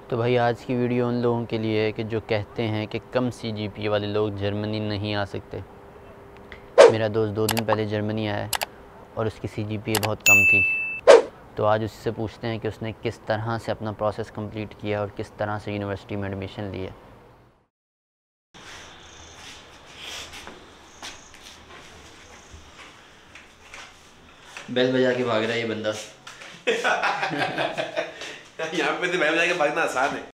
तो भाई आज की वीडियो उन लोगों के लिए है कि जो कहते हैं कि कम सीजीपीए वाले लोग जर्मनी नहीं आ सकते। मेरा दोस्त 2 दिन पहले जर्मनी आया है और उसकी सीजीपीए बहुत कम थी। तो आज उससे पूछते हैं कि उसने किस तरह से अपना प्रोसेस कंप्लीट किया और किस तरह से यूनिवर्सिटी में एडमिशन लिया। बेल बजा के भाग रहा है ये बंदा। यहाँ पे तो बेल बजा के भागना आसान है।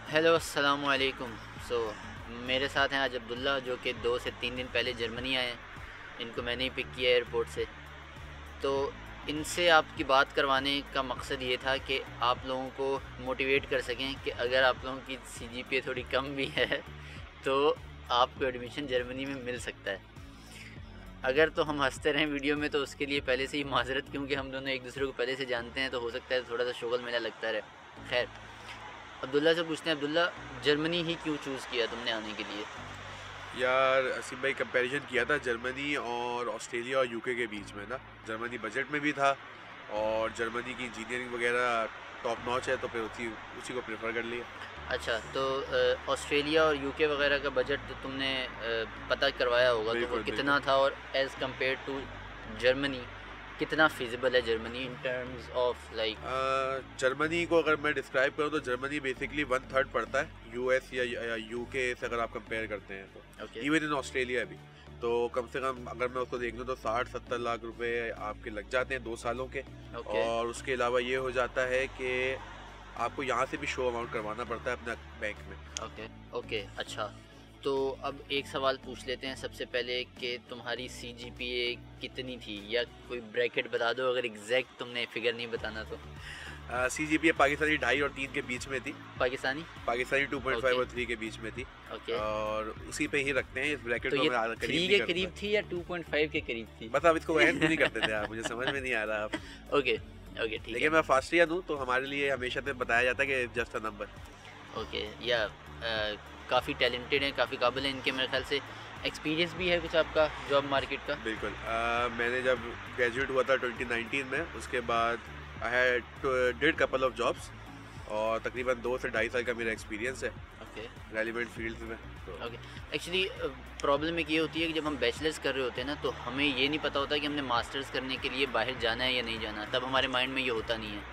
हेलो अस्सलाम वालेकुम। मेरे साथ हैं आज अब्दुल्ला जो कि 2 से 3 दिन पहले जर्मनी आए हैं। इनको मैंने ही पिक किया एयरपोर्ट से। तो इनसे आपकी बात करवाने का मकसद ये था कि आप लोगों को मोटिवेट कर सकें कि अगर आप लोगों की सीजीपीए थोड़ी कम भी है तो आपको एडमिशन जर्मनी में मिल सकता है। अगर तो हम हंसते रहें वीडियो में तो उसके लिए पहले से ही माजरत, क्योंकि हम दोनों एक दूसरे को पहले से जानते हैं, तो हो सकता है थोड़ा सा शुगल मेला लगता रहे। खैर, अब्दुल्ला से पूछते हैं, अब्दुल्ला जर्मनी ही क्यों चूज़ किया तुमने आने के लिए? यार असीम भाई कंपैरिजन किया था जर्मनी और ऑस्ट्रेलिया और यूके के बीच में ना। जर्मनी बजट में भी था और जर्मनी की इंजीनियरिंग वगैरह टॉप नॉच है, तो फिर उसी को प्रेफर कर लिया। अच्छा, तो ऑस्ट्रेलिया और यूके वगैरह का बजट तो तुमने पता करवाया होगा, तो वो कितना था और एज़ कम्पेयर टू जर्मनी कितना फिजिबल है Germany in terms of like? Germany को अगर मैं डिस्क्राइब करूँ तो जर्मनी बेसिकली 1/3 पड़ता है यूएस या यूके से अगर आप कंपेयर करते हैं तो। इवन इन ऑस्ट्रेलिया भी तो कम से कम अगर मैं उसको देख लूँ तो 60-70 लाख रुपए आपके लग जाते हैं 2 सालों के। और उसके अलावा ये हो जाता है कि आपको यहाँ से भी शो अमाउंट करवाना पड़ता है अपने बैंक में। ओके अच्छा, तो अब एक सवाल पूछ लेते हैं सबसे पहले कि तुम्हारी सीजीपीए कितनी थी, या कोई ब्रैकेट बता दो अगर एग्जैक्ट तुमने फिगर नहीं बताना तो। सीजीपीए पाकिस्तानी 2.5 और 3 के बीच में थी। पाकिस्तानी 2.5 और 3 के बीच में थी। और उसी पे ही रखते हैं इस ब्रैकेट तो को। ये 3 के करीब थी या 2.5 के करीब थी? बस आप इसको एंड नहीं करते थे आप, मुझे समझ में नहीं आ रहा आप। ओके ठीक है। लेकिन मैं फर्स्ट ईयर हूँ तो हमारे लिए हमेशा से बताया जाता है कि जस्ट अ नंबर। ओके, या काफ़ी टैलेंटेड हैं, काफ़ी काबिल हैं इनके, मेरे ख्याल से एक्सपीरियंस भी है कुछ आपका जॉब मार्केट का? बिल्कुल। मैंने जब ग्रेजुएट हुआ था 2019 में, उसके बाद I had did couple of jobs और तकरीबन 2 से 2.5 साल का मेरा एक्सपीरियंस है रेलिवेंट फील्ड्स में। ओके, एक्चुअली प्रॉब्लम एक ये होती है कि जब हम बैचलर्स कर रहे होते हैं ना, तो हमें ये नहीं पता होता कि हमने मास्टर्स करने के लिए बाहर जाना है या नहीं जाना। तब हमारे माइंड में ये होता नहीं है,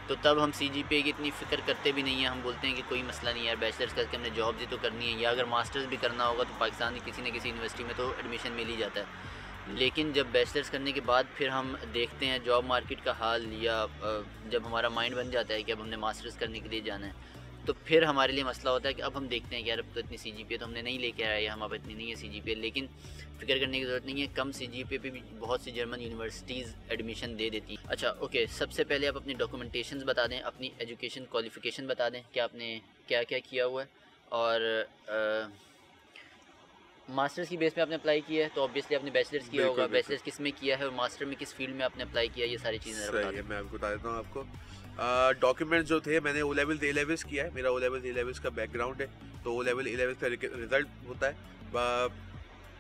तो तब हम सीजीपीए की इतनी फ़िक्र करते भी नहीं है। हम बोलते हैं कि कोई मसला नहीं है यार, बैचलर्स करके हमने जॉब भी तो करनी है, या अगर मास्टर्स भी करना होगा तो पाकिस्तान की किसी न किसी यूनिवर्सिटी में तो एडमिशन मिल ही जाता है। लेकिन जब बैचलर्स करने के बाद फिर हम देखते हैं जॉब मार्केट का हाल, या जब हमारा माइंड बन जाता है कि अब हमने मास्टर्स करने के लिए जाना है, तो फिर हमारे लिए मसला होता है कि अब हम देखते हैं कि यार अब तो इतनी सीजीपीए तो हमने नहीं लेके आया, या हमारे इतनी नहीं है सीजीपीए। लेकिन फिक्र करने की ज़रूरत नहीं है, कम सीजीपीए पे भी बहुत सी जर्मन यूनिवर्सिटीज़ एडमिशन दे देती। अच्छा ओके, सबसे पहले आप अपनी डॉक्यूमेंटेशन बता दें, अपनी एजुकेशन क्वालिफ़िकेशन बता दें कि आपने क्या क्या किया हुआ है, और मास्टर्स की बेस पे आपने अप्लाई किया है तो ऑब्वियसली आपने बैचलर्स किया होगा। बैचलर्स किस में किया है और मास्टर में किस फील्ड में आपने अप्लाई किया, ये सारी चीज़ें सही है। मैं आपको बता देता हूँ आपको डॉक्यूमेंट्स जो थे। मैंने ओ लेवल्स ए लेवल्स किया है, मेरा ओ लेवल्स ए लेवल्स का बैकग्राउंड है, तो ओ लेवल ए लेवल्स का रिजल्ट होता है।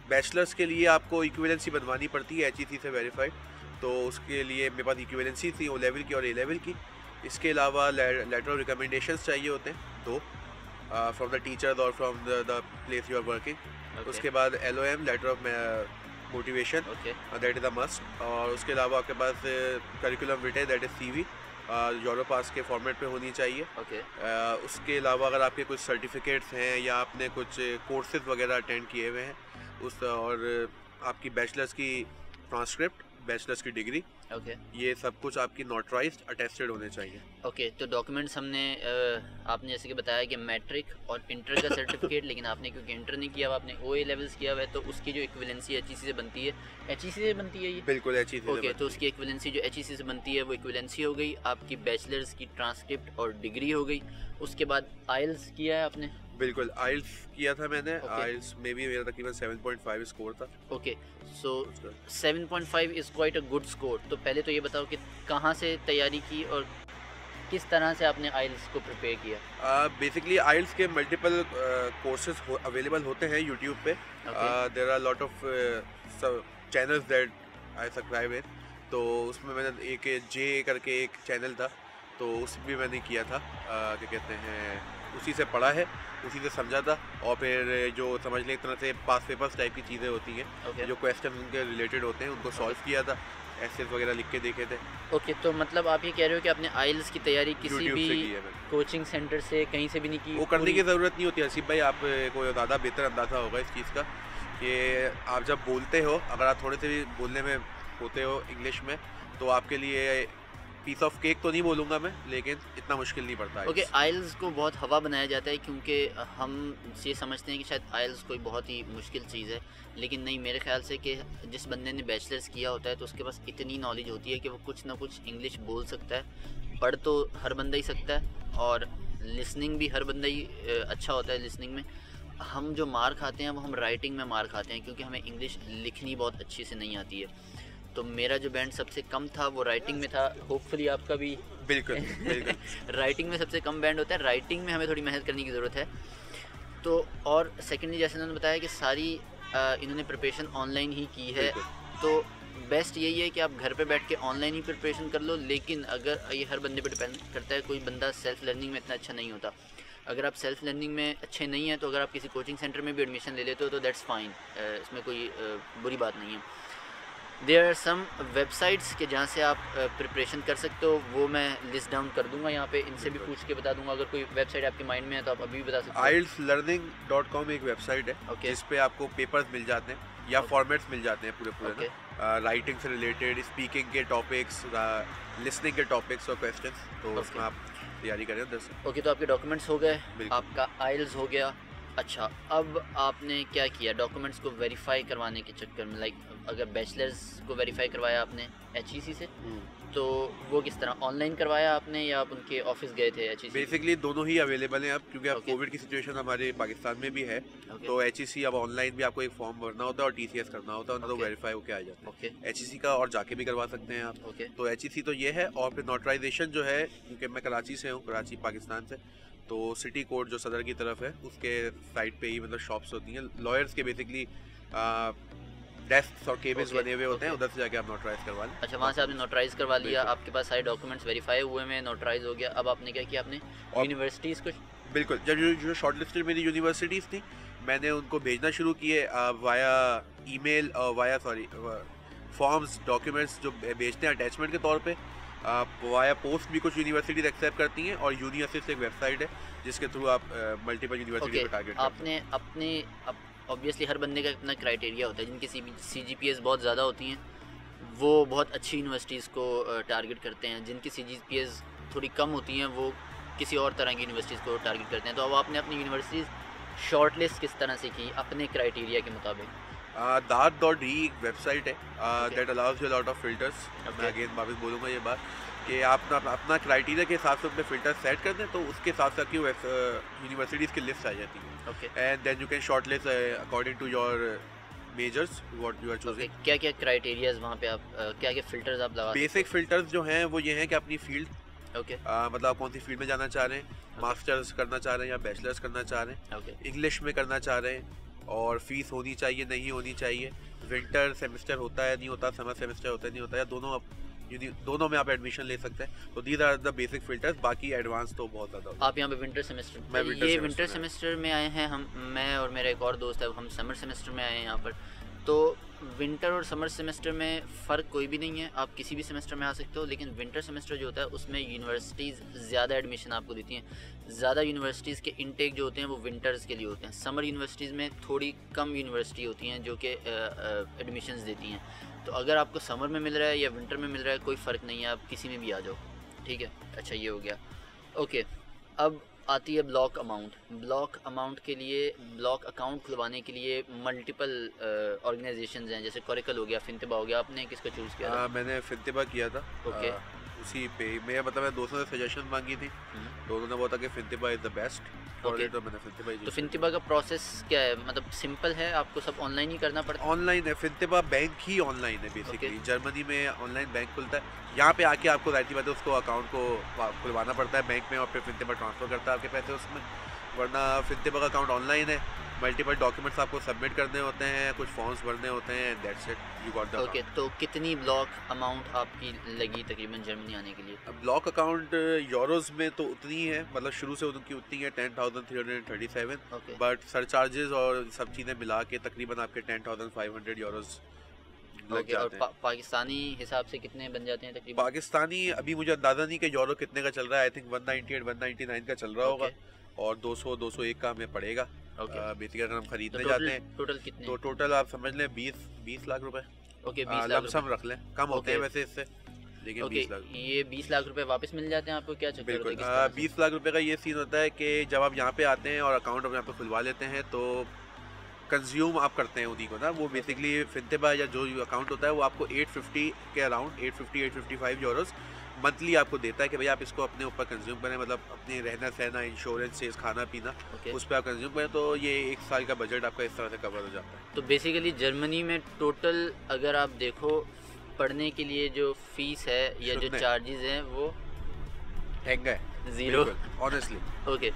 बैचलर्स के लिए आपको इक्विवेलेंसी बनवानी पड़ती है HEC से वेरीफाइड, तो उसके लिए मेरे पास इक्विवेलेंसी थी ओ लेवल की और ए लेवल की। इसके अलावा लेटर ऑफ रिकमेंडेशंस चाहिए होते हैं 2 फ्रॉम द टीचर्स और from the place you are working. उसके बाद LOM letter of motivation, that is a must. और उसके अलावा आपके पास curriculum vitae, that is CV Europass के फॉर्मेट पे होनी चाहिए। उसके अलावा अगर आपके कुछ सर्टिफिकेट्स हैं या आपने कुछ कोर्सेज वगैरह अटेंड किए हुए हैं उस, और आपकी बैचलर्स की ट्रांसक्रिप्ट बैचलर्स की डिग्री, ओके ये सब कुछ आपकी नोटराइज्ड अटेस्टेड होने चाहिए। ओके। तो डॉक्यूमेंट्स हमने आपने जैसे कि बताया कि मैट्रिक और इंटर का सर्टिफिकेट, लेकिन आपने क्योंकि इंटर नहीं किया हुआ, आपने OA लेवल्स किया हुआ है, तो उसकी जो इक्विवेलेंसी HEC से बनती है, HEC से बनती है ये? बिल्कुल HEC से ओके, तो बनती उसकी इक्विवेलेंसी जो HEC से बनती है वो इक्विवेलेंसी हो गई, आपकी बैचलर्स की ट्रांसक्रिप्ट और डिग्री हो गई। उसके बाद आइल्स किया है आपने? है। बिल्कुल आइल्स किया था मैंने, Okay. आइल्स में भी मेरा तकरीबन 7.5 स्कोर था। Okay, so 7.5 is quite a good score. तो पहले तो ये बताओ कि कहाँ से तैयारी की और किस तरह से आपने आइल्स को प्रिपेयर किया? बेसिकली आइल्स के मल्टीपल कोर्सेज अवेलेबल होते हैं यूट्यूब पे। There are lot of channels that I subscribe in, तो उसमें मैंने एक जे करके एक चैनल था, तो उसमें मैंने किया था, क्या कहते हैं, उसी से पढ़ा है, उसी से समझा था, और फिर जो समझ लें एक तरह से पास पेपर्स टाइप की चीज़ें होती हैं, ओके जो क्वेश्चन उनके रिलेटेड होते हैं उनको सॉल्व किया था, एसेस वगैरह लिख के देखे थे। ओके, तो मतलब आप ये कह रहे हो कि आपने आइल्स की तैयारी किसी यूट्यूब भी से की है मैंने। कोचिंग सेंटर से कहीं से भी नहीं की? वो करने पूरी- की ज़रूरत नहीं होती हसीब भाई, आपको ज़्यादा बेहतर अंदाज़ा होगा इस चीज़ का कि आप जब बोलते हो, अगर आप थोड़े से भी बोलने में होते हो इंग्लिश में, तो आपके लिए पीस ऑफ केक तो नहीं बोलूँगा मैं, लेकिन इतना मुश्किल नहीं पड़ता है। ओके, आइल्स को बहुत हवा बनाया जाता है क्योंकि हम ये समझते हैं कि शायद आइल्स कोई बहुत ही मुश्किल चीज़ है, लेकिन नहीं, मेरे ख्याल से कि जिस बंदे ने बैचलर्स किया होता है तो उसके पास इतनी नॉलेज होती है कि वो कुछ ना कुछ इंग्लिश बोल सकता है। पढ़ तो हर बंदा ही सकता है, और लिसनिंग भी हर बंदा ही अच्छा होता है लिसनिंग में। हम जो मार खाते हैं वो हम राइटिंग में मार खाते हैं, क्योंकि हमें इंग्लिश लिखनी बहुत अच्छे से नहीं आती है। तो मेरा जो बैंड सबसे कम था वो राइटिंग में था, होपफुली आपका भी। बिल्कुल बिल्कुल। राइटिंग में सबसे कम बैंड होता है, राइटिंग में हमें थोड़ी मेहनत करने की ज़रूरत है। तो और सेकेंडली जैसे उन्होंने बताया कि सारी इन्होंने प्रिपरेशन ऑनलाइन ही की है, तो बेस्ट यही है कि आप घर पे बैठ के ऑनलाइन ही प्रिपरेशन कर लो। लेकिन अगर ये हर बंदे पे डिपेंड करता है, कोई बंदा सेल्फ़ लर्निंग में इतना अच्छा नहीं होता। अगर आप सेल्फ़ लर्निंग में अच्छे नहीं हैं तो अगर आप किसी कोचिंग सेंटर में भी एडमिशन ले लेते हो तो दैट्स फाइन, इसमें कोई बुरी बात नहीं है। देयर आर सम वेबसाइट्स के जहाँ से आप प्रिपरेशन कर सकते हो, वो मैं लिस्ट डाउन कर दूंगा यहाँ पे, इनसे भी पूछ के बता दूंगा। अगर कोई वेबसाइट आपके माइंड में है तो आप अभी भी बता सकते हो। IELTSlearning.com एक वेबसाइट है, Okay. जिस पे आपको पेपर्स मिल जाते हैं या Okay. फॉर्मेट्स मिल जाते हैं पूरे Okay. ना, राइटिंग से रिलेटेड, स्पीकिंग के टॉपिक्स, लिसनिंग के टॉपिक्स और क्वेश्चंस, तो उसमें आप तैयारी करें उधर से। ओके, तो आपके डॉक्यूमेंट्स हो गए, बिल्कुल। आपका आइल्स हो गया। अच्छा, अब आपने क्या किया डॉक्यूमेंट्स को वेरीफाई करवाने के चक्कर में? लाइक अगर बैचलर्स को वेरीफाई करवाया आपने HEC से, तो वो किस तरह ऑनलाइन करवाया आपने या आप उनके ऑफिस गए थे HEC? बेसिकली दोनों ही अवेलेबल हैं अब, क्योंकि अब Okay. कोविड की सिचुएशन हमारे पाकिस्तान में भी है, Okay. तो HEC अब ऑनलाइन भी आपको एक फॉर्म भरना होता है और TCS करना होता है, तो Okay. वेरीफाई होके आ जाता ओके है। HEC का और जाके भी करवा सकते हैं आप। ओके तो HEC तो ये है, और फिर नोटराइजेशन जो है, क्योंकि मैं कराची से हूँ, कराची पाकिस्तान से, तो सिटी कोर्ट जो सदर की तरफ है उसके साइड पे ही मतलब शॉप्स होती हैं लॉयर्स के, बेसिकली डेस्क और केबिन्स Okay, बने हुए होते हैं, okay. उधर से जाके आप नोटराइज करवा लें। अच्छा, वहाँ से आपने नोटराइज करवा लिया, बिल्कुल। आपके पास सारे डॉक्यूमेंट्स वेरीफाई हुए में नोटराइज हो गया। अब आपने क्या किया? आपने और- यूनिवर्सिटीज़ को बिल्कुल, जब जो शॉर्ट लिस्टेड मेरी यूनिवर्सिटीज़ थी, मैंने उनको भेजना शुरू किए via email, via forms, documents जो भेजते हैं अटैचमेंट के तौर पे, वाया पोस्ट भी कुछ यूनिवर्सिटीज एक्सेप्ट करती हैं, और यूनी असिस्ट एक वेबसाइट है जिसके थ्रू आप मल्टीपल यूनिवर्सिटी ओके, को टारगेट कर सकते हैं। आपने अपने ऑब्वियसली हर बंदे का अपना क्राइटेरिया होता है। जिनकी CGPAs बहुत ज़्यादा होती हैं वो बहुत अच्छी यूनिवर्सिटीज़ को टारगेट करते हैं, जिनकी CGPAs थोड़ी कम होती हैं वो किसी और तरह की यूनिवर्सिटीज़ को टारगेट करते हैं। तो अब आपने अपनी यूनिवर्सिटीज़ शॉर्ट लिस्ट किस तरह से की अपने क्राइटेरिया के मुताबिक? Dart.de एक वेबसाइट है Okay. That allows you lot of filters. Okay. मैं अगेन वापस बोलूँगा ये बात कि आप अपना क्राइटेरिया के हिसाब से अपने फिल्टर सेट कर दें, तो उसके हिसाब से आपकी यूनिवर्सिटीज़ की लिस्ट आ जाती है, okay and then you can short list according to your majors what you are okay, choosing. क्या क्या क्राइटेरियाज वहाँ पे आप क्या क्या फ़िल्टर्स आप लगा? बेसिक फिल्टर्स जो हैं वो ये हैं कि अपनी फील्ड, ओके मतलब आप कौन सी फील्ड में जाना चाह रहे हैं, मास्टर्स करना चाह रहे हैं या बैचलर्स करना चाह रहे हैं, ओके इंग्लिश में करना चाह रहे हैं, और फीस होनी चाहिए नहीं होनी चाहिए, विंटर सेमेस्टर होता है नहीं होता, समर सेमेस्टर होता है नहीं होता, या दोनों में आप एडमिशन ले सकते हैं। तो these are the basic filters, बाकी एडवांस तो बहुत ज़्यादा होता है। आप यहाँ पे विंटर सेमेस्टर, मैं winter ये semester विंटर में सेमेस्टर में आए हैं हम, मैं और मेरा एक और दोस्त है, हम समर सेमेस्टर में आए हैं यहाँ पर। तो विंटर और समर सेमेस्टर में फ़र्क कोई भी नहीं है, आप किसी भी सेमेस्टर में आ सकते हो, लेकिन विंटर सेमेस्टर जो होता है उसमें यूनिवर्सिटीज़ ज़्यादा एडमिशन आपको देती हैं। ज़्यादा यूनिवर्सिटीज़ के इनटेक जो होते हैं वो विंटर्स के लिए होते हैं। समर यूनिवर्सिटीज़ में थोड़ी कम यूनिवर्सिटी होती हैं जो कि एडमिशन्स देती हैं। तो अगर आपको समर में मिल रहा है या विंटर में मिल रहा है कोई फ़र्क नहीं है, आप किसी में भी आ जाओ, ठीक है। अच्छा ये हो गया। ओके, अब आती है ब्लॉक अमाउंट। ब्लॉक अमाउंट के लिए, ब्लॉक अकाउंट खुलवाने के लिए मल्टीपल ऑर्गेनाइजेशंस हैं, जैसे कोरेकल हो गया, फिनतिबा हो गया। आपने किसका चूज़ किया था? मैंने फिनतिबा किया था। ओके। उसी पे मैं मतलब मैं दोस्तों से सजेशन मांगी थी, तो उन्होंने बोला था कि फिनतिबा इज़ द बेस्ट। ओके। तो मैंने फिनतिबा ही तो choose फिनतिबा का प्रोसेस क्या है, मतलब सिंपल है, आपको सब ऑनलाइन ही करना पड़ता किया। ऑनलाइन है फिनतिबा, बैंक ही ऑनलाइन है बेसिकली। Okay. जर्मनी में ऑनलाइन बैंक खुलता है, यहाँ पे आके आपको जाहिर सी बात है उसको अकाउंट को खुलवाना पड़ता है बैंक में, और फिर फिनतिबा ट्रांसफ़र करता है आपके पैसे उसमें। वरना फिनतिबा का अकाउंट ऑनलाइन है, मल्टीपल डॉक्यूमेंट्स आपको सबमिट करने होते हैं, कुछ फॉर्म्स भरने होते हैं, that's it, you got the. Okay, तो कितनी ब्लॉक अमाउंट आपकी लगी तकरीबन जर्मनी आने के लिए? ब्लॉक अकाउंट यूरोज में तो उतनी ही है, मतलब शुरू से उनकी उतनी है 10,337, ओके। बट सरचार्जेस और सब चीज़ें मिला के तकरीबन आपके 10,500 यूरोज लग ओके, और जाते हैं। पाकिस्तानी हिसाब से कितने बन जाते हैं तकरीबन? पाकिस्तानी अभी मुझे अंदाज़ा नहीं कि यूरो कितने का चल रहा है, आई थिंक 198 199 का चल रहा होगा, और 200 201 का हमें पड़ेगा। ओके। बेसिकली अगर हम तो खरीदने जाते हैं टोटल कितने? तो टोटल आप समझ लें 20 लाख रुपए। ओके, 20 लाख लमसम रख लें, कम होते हैं ओके। वैसे इससे, लेकिन ओके, 20 लाख। ये 20 लाख रुपए वापस मिल जाते हैं आपको, क्या चक्कर होता है, बिल्कुल। किस तरह से? 20 लाख रुपए का ये सीन होता है कि जब आप यहाँ पे आते हैं और अकाउंट आप यहाँ पे खुलवा लेते हैं, तो कंज्यूम आप करते हैं उन्हीं को ना, वो बेसिकली फिनतिबा या जो अकाउंट होता है वो आपको 850 के अराउंड 855 यूरोज मंथली आपको देता है कि भाई आप इसको अपने ऊपर कंज्यूम करें, मतलब अपने रहना सहना, इंश्योरेंस, खाना पीना, ओके। उस पर आप कंज्यूम करें, तो ये 1 साल का बजट आपका इस तरह से कवर हो जाता है। तो बेसिकली जर्मनी में टोटल अगर आप देखो पढ़ने के लिए जो फीस है या जो शुद्ध है। चार्जेस हैं वो महंगा है ज़ीरो। ऑनेस्टली। ओके,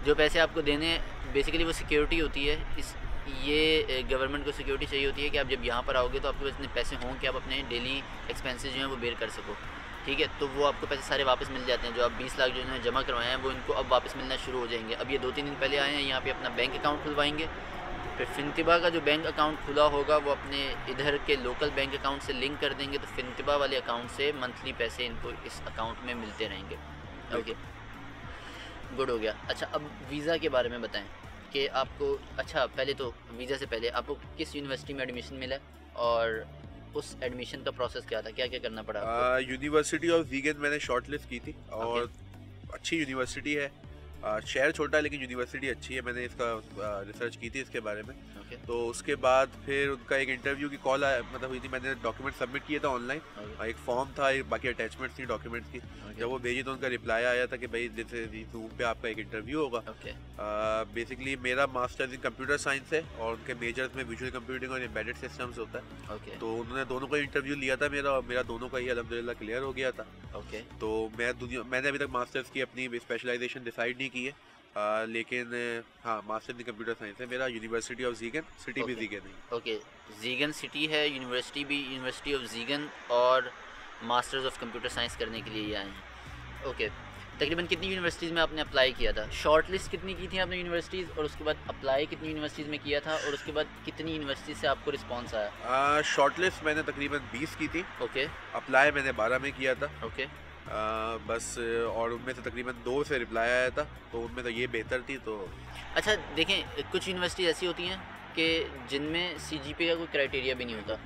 जो पैसे आपको देने बेसिकली वो सिक्योरिटी होती है, इस ये गवर्नमेंट को सिक्योरिटी चाहिए होती है कि आप जब यहाँ पर आओगे तो आपके पास इतने पैसे हों कि आप अपने डेली एक्सपेंसेस जो हैं वो बेयर कर सको, ठीक है। तो वो आपको पैसे सारे वापस मिल जाते हैं, जो आप 20 लाख जो इन्होंने जमा करवाए हैं वो इनको अब वापस मिलना शुरू हो जाएंगे। अब ये 2-3 दिन पहले आए हैं, यहाँ पे अपना बैंक अकाउंट खुलवाएंगे, फिर फिनतिबा का जो बैंक अकाउंट खुला होगा वो अपने इधर के लोकल बैंक अकाउंट से लिंक कर देंगे, तो फिनतिबा वाले अकाउंट से मंथली पैसे इनको इस अकाउंट में मिलते रहेंगे। ओके, गुड हो गया। अच्छा, अब वीज़ा के बारे में बताएं कि आपको, अच्छा पहले तो वीज़ा से पहले आपको किस यूनिवर्सिटी में एडमिशन मिला और उस एडमिशन का प्रोसेस क्या था, क्या क्या करना पड़ा आपको? यूनिवर्सिटी ऑफ ज़ीगन मैंने शॉर्ट लिस्ट की थी, और अच्छी यूनिवर्सिटी है। शहर छोटा है लेकिन यूनिवर्सिटी अच्छी है, मैंने इसका रिसर्च की थी इसके बारे में। ओके। तो उसके बाद फिर उनका एक इंटरव्यू की कॉल आया, मतलब हुई थी, मैंने डॉक्यूमेंट सबमिट किए थे ऑनलाइन, ओके। एक फॉर्म था, बाकी अटैचमेंट्स थी डॉक्यूमेंट्स की। ओके। जब वो भेजी तो उनका रिप्लाई आया था कि भाई जैसे जूम पे आपका एक इंटरव्यू होगा। ओके। बेसिकली मेरा मास्टर्स इन कंप्यूटर साइंस है, और उनके मेजर्स में विजुअल कंप्यूटिंग और एम्बेडेड सिस्टम्स होता है। ओके। तो उन्होंने दोनों का इंटरव्यू लिया था मेरा, और मेरा दोनों का ही अल्हम्दुलिल्लाह क्लियर हो गया था। ओके। तो मैंने अभी तक मास्टर्स की अपनी स्पेशलाइजेशन डिसाइड नहीं की है, लेकिन हाँ, मास्टर्स इन कंप्यूटर साइंस है मेरा, यूनिवर्सिटी ऑफ ज़ीगन, सिटी भी ओके। ज़ीगन है। ओके, ज़ीगन सिटी है, यूनिवर्सिटी भी यूनिवर्सिटी ऑफ ज़ीगन, और मास्टर्स ऑफ कंप्यूटर साइंस करने के लिए ये आए हैं। ओके, तकरीबन कितनी यूनिवर्सिटीज़ में आपने अप्लाई किया था? शॉर्ट लिस्ट कितनी की थी आपने यूनिवर्सिटीज़, और उसके बाद अप्लाई कितनी यूनिवर्सिटीज़ में किया था, और उसके बाद कितनी यूनिवर्सिटी से आपको रिस्पॉन्स आया? शॉर्ट लिस्ट मैंने तकरीबन 20 की थी, ओके। अप्लाई मैंने 12 में किया था। ओके। बस, और उनमें से तकरीबन 2 से रिप्लाई आया था, तो उनमें तो ये बेहतर थी। तो अच्छा देखें, कुछ यूनिवर्सिटीज़ ऐसी होती हैं कि जिनमें CGPA का कोई क्राइटेरिया भी नहीं होता,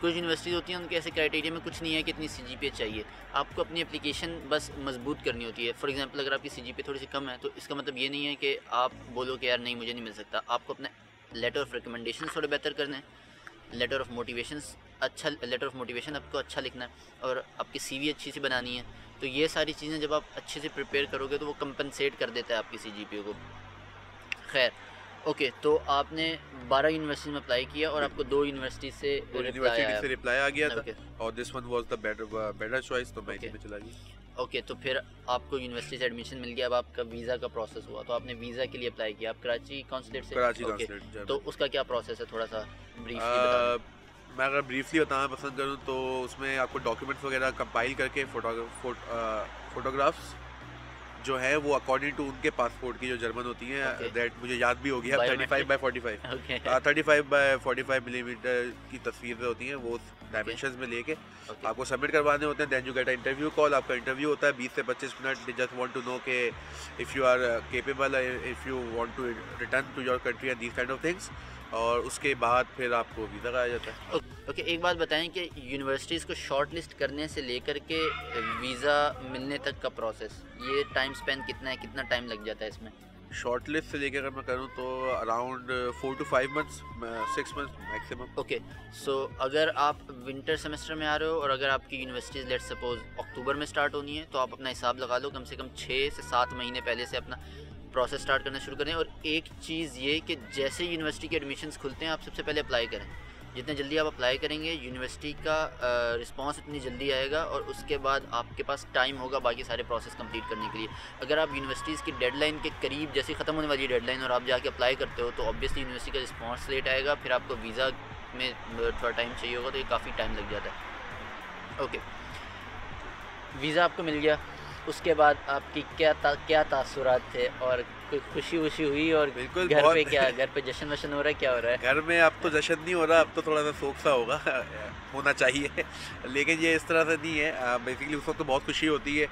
कुछ यूनिवर्सिटीज़ होती हैं उनके ऐसे क्राइटेरिया में कुछ नहीं है कि इतनी CGPA चाहिए, आपको अपनी एप्लीकेशन बस मजबूत करनी होती है। फॉर एग्जांपल अगर आपकी CGPA थोड़ी सी कम है तो इसका मतलब ये नहीं है कि आप बोलो कि यार नहीं मुझे नहीं मिल सकता, आपको अपना लेटर ऑफ रिकमेंडेशन थोड़ा बेहतर करना है, लेटर ऑफ मोटिवेशन आपको अच्छा लिखना है, और आपकी CV अच्छी सी बनानी है। तो ये सारी चीज़ें जब आप अच्छे से प्रिपेयर करोगे तो वो कंपनसेट कर देता है आपकी CGPA को। खैर, ओके, तो आपने 12 यूनिवर्सिटी में अप्लाई किया और आपको 2 यूनिवर्सिटी से रिप्लाई आ गया था, ओके। और this one was the better choice, तो मैं ओके। इसी में चला गया। ओके, तो फिर आपको यूनिवर्सिटी से एडमिशन मिल गया, अब आपका वीज़ा का प्रोसेस हुआ, तो आपने वीज़ा के लिए अप्लाई किया, आप कराची कॉन्सुलेट से? Karachi okay, consulate. तो उसका क्या प्रोसेस है, थोड़ा सा ब्रीफली बताना। मैं अगर ब्रीफली बताना पसंद करूँ तो उसमें आपको डॉक्यूमेंट्स वगैरह कंपाइल करके फोटोग्राफ्स जो है वो अकॉर्डिंग टू उनके पासपोर्ट की जो जर्मन होती हैं, Okay. दैट मुझे याद भी होगी, 35x45 ओके। 35x45 मिलीमीटर की तस्वीरें होती हैं, वो डायमेंशंस में लेके ओके। आपको सबमिट करवाने होते हैं। Then you get a interview call, आपका इंटरव्यू होता है 20 से 25 minute. They just want to know के if you are capable, if you want to return to your country and these kind of things. और उसके बाद फिर आपको वीज़ा का आ जाता है। ओके, एक बात बताएं कि यूनिवर्सिटीज़ को शॉर्ट लिस्ट करने से लेकर के वीज़ा मिलने तक का प्रोसेस, ये टाइम स्पेन कितना है, कितना टाइम लग जाता है इसमें? शॉर्ट लिस्ट से लेकर अगर मैं करूँ तो around 4 to 5 months, 6 months maximum. Okay, so अगर आप विंटर सेमेस्टर में आ रहे हो और अगर आपकी यूनिवर्सिटीज़ लेट सपोज अक्टूबर में स्टार्ट होनी है, तो आप अपना हिसाब लगा लो, कम से कम 6 से 7 महीने पहले से अपना प्रोसेस स्टार्ट करना शुरू करें। और एक चीज़ ये कि जैसे यूनिवर्सिटी के एडमिशन्स खुलते हैं, आप सबसे पहले अप्लाई करें। जितने जल्दी आप अप्लाई करेंगे, यूनिवर्सिटी का रिस्पांस इतनी जल्दी आएगा और उसके बाद आपके पास टाइम होगा बाकी सारे प्रोसेस कंप्लीट करने के लिए। अगर आप यूनिवर्सिटीज़ की डेडलाइन के करीब, जैसे ख़त्म होने वाली डेडलाइन, और आप जाके अप्लाई करते हो, तो ऑब्वियसली यूनिवर्सिटी का रिस्पांस लेट आएगा, फिर आपको वीज़ा में थोड़ा टाइम चाहिए होगा, तो ये काफ़ी टाइम लग जाता है। ओके, वीज़ा आपको मिल गया, उसके बाद आपकी क्या तासुरात थे, और कोई खुशी वुशी हुई, और बिल्कुल, घर पे बहुत क्या, घर पे जश्न वशन हो रहा है, क्या हो रहा है? घर में अब तो जश्न नहीं हो रहा, अब तो थोड़ा सा शोक सा होगा होना चाहिए, लेकिन ये इस तरह से नहीं है। बेसिकली उस वक्त तो बहुत खुशी होती है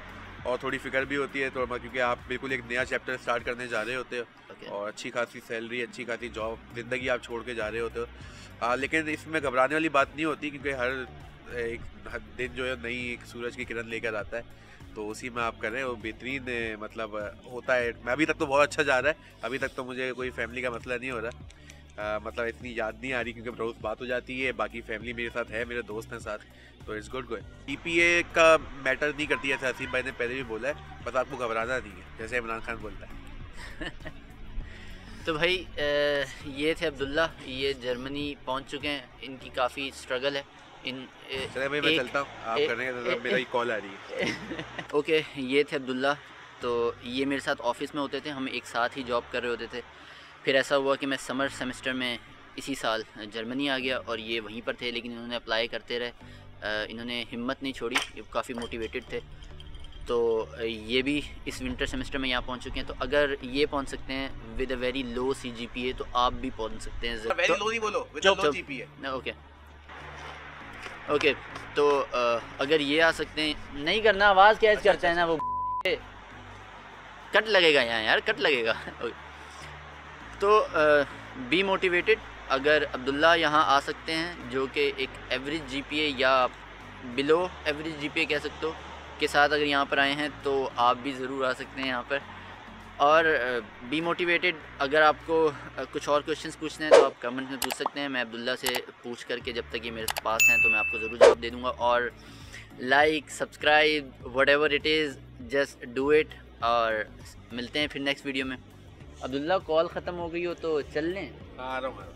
और थोड़ी फिक्र भी होती है थोड़ा, क्योंकि आप बिल्कुल एक नया चैप्टर स्टार्ट करने जा रहे होते हो। Okay. और अच्छी खासी सैलरी, अच्छी खासी जॉब, ज़िंदगी आप छोड़ के जा रहे होते हो। लेकिन इसमें घबराने वाली बात नहीं होती, क्योंकि हर दिन जो है नई एक सूरज की किरण लेकर आता है, तो उसी में आप करें, वो बेहतरीन मतलब होता है। मैं अभी तक तो बहुत अच्छा जा रहा है, अभी तक तो मुझे कोई फैमिली का मसला नहीं हो रहा। मतलब इतनी याद नहीं आ रही, क्योंकि रोज़ बात हो जाती है, बाकी फैमिली मेरे साथ है, मेरे दोस्त हैं साथ, तो इट्स गुड गोइंग। EPA का मैटर नहीं करती है, जैसे आसिफ भाई ने पहले भी बोला है, बस आपको घबराना नहीं है, जैसे इमरान खान बोलता है। तो भाई ये थे अब्दुल्ला, ये जर्मनी पहुंच चुके हैं, इनकी काफ़ी स्ट्रगल है। चले भाई, मैं चलता हूँ, आप करेंगे, मेरा ही कॉल आ रही है। ओके, ये थे अब्दुल्ला, तो ये मेरे साथ ऑफिस में होते थे, हम एक साथ ही जॉब कर रहे होते थे। फिर ऐसा हुआ कि मैं समर सेमेस्टर में इसी साल जर्मनी आ गया और ये वहीं पर थे, लेकिन इन्होंने अप्लाई करते रहे, इन्होंने हिम्मत नहीं छोड़ी, ये काफ़ी मोटिवेटेड थे। तो ये भी इस विंटर सेमेस्टर में यहाँ पहुँच चुके हैं। तो अगर ये पहुँच सकते हैं with a very low CGPA, तो आप भी पहुँच सकते हैं। वेरी लो नहीं बोलो, विद लो GPA। ओके, तो अगर ये आ सकते हैं, नहीं करना, आवाज़ कैच करता है ना वो, कट लगेगा यहाँ यार, कट लगेगा। तो बी मोटिवेटेड, अगर अब्दुल्ला यहाँ आ सकते हैं, जो कि एक एवरेज GPA या बिलो एवरेज GPA कह सकते हो के साथ अगर यहाँ पर आए हैं, तो आप भी ज़रूर आ सकते हैं यहाँ पर। और बी मोटिवेटेड, अगर आपको कुछ और क्वेश्चंस पूछने हैं तो आप कमेंट में पूछ सकते हैं, मैं अब्दुल्ला से पूछ करके जब तक ये मेरे पास हैं तो मैं आपको ज़रूर जवाब दे दूँगा। और like, subscribe, whatever it is, just do it. और मिलते हैं फिर नेक्स्ट वीडियो में। अब्दुल्ला, कॉल ख़त्म हो गई हो तो चल लें? आ रहा हूँ।